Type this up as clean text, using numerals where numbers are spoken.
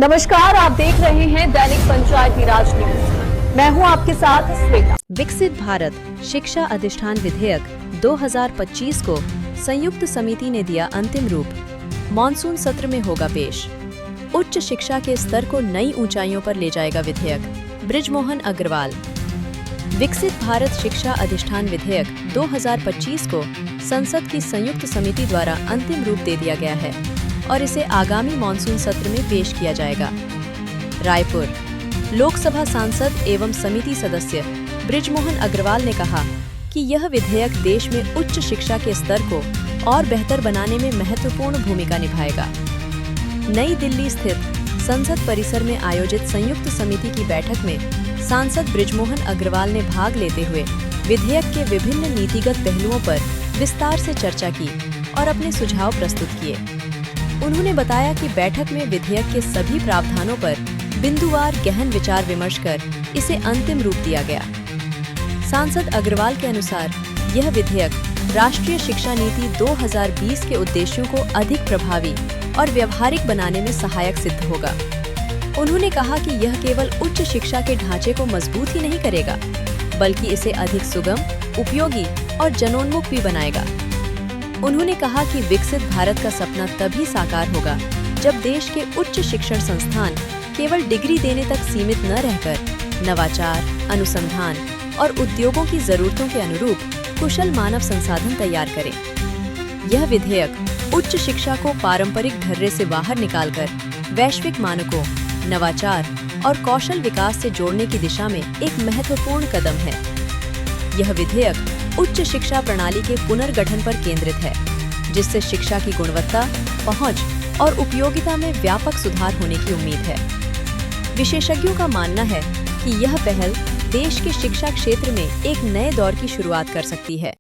नमस्कार, आप देख रहे हैं दैनिक पंचायती राज न्यूज। मैं हूं आपके साथ श्वेता। विकसित भारत शिक्षा अधिष्ठान विधेयक 2025 को संयुक्त समिति ने दिया अंतिम रूप। मॉनसून सत्र में होगा पेश। उच्च शिक्षा के स्तर को नई ऊंचाइयों पर ले जाएगा विधेयक। बृजमोहन अग्रवाल। विकसित भारत शिक्षा अधिष्ठान विधेयक 2025 को संसद की संयुक्त समिति द्वारा अंतिम रूप दे दिया गया है और इसे आगामी मॉनसून सत्र में पेश किया जाएगा। रायपुर। लोकसभा सांसद एवं समिति सदस्य बृजमोहन अग्रवाल ने कहा कि यह विधेयक देश में उच्च शिक्षा के स्तर को और बेहतर बनाने में महत्वपूर्ण भूमिका निभाएगा। नई दिल्ली स्थित संसद परिसर में आयोजित संयुक्त समिति की बैठक में सांसद बृजमोहन अग्रवाल ने भाग लेते हुए विधेयक के विभिन्न नीतिगत पहलुओं पर विस्तार से चर्चा की और अपने सुझाव प्रस्तुत किए। उन्होंने बताया कि बैठक में विधेयक के सभी प्रावधानों पर बिंदुवार गहन विचार विमर्श कर इसे अंतिम रूप दिया गया। सांसद अग्रवाल के अनुसार यह विधेयक राष्ट्रीय शिक्षा नीति 2020 के उद्देश्यों को अधिक प्रभावी और व्यवहारिक बनाने में सहायक सिद्ध होगा। उन्होंने कहा कि यह केवल उच्च शिक्षा के ढांचे को मजबूत ही नहीं करेगा, बल्कि इसे अधिक सुगम, उपयोगी और जनोन्मुख भी बनाएगा। उन्होंने कहा कि विकसित भारत का सपना तभी साकार होगा जब देश के उच्च शिक्षण संस्थान केवल डिग्री देने तक सीमित न रहकर नवाचार, अनुसंधान और उद्योगों की जरूरतों के अनुरूप कुशल मानव संसाधन तैयार करें। यह विधेयक उच्च शिक्षा को पारंपरिक ढर्रे से बाहर निकालकर वैश्विक मानकों, नवाचार और कौशल विकास से जोड़ने की दिशा में एक महत्वपूर्ण कदम है। यह विधेयक उच्च शिक्षा प्रणाली के पुनर्गठन पर केंद्रित है, जिससे शिक्षा की गुणवत्ता, पहुंच और उपयोगिता में व्यापक सुधार होने की उम्मीद है। विशेषज्ञों का मानना है कि यह पहल देश के शिक्षा क्षेत्र में एक नए दौर की शुरुआत कर सकती है।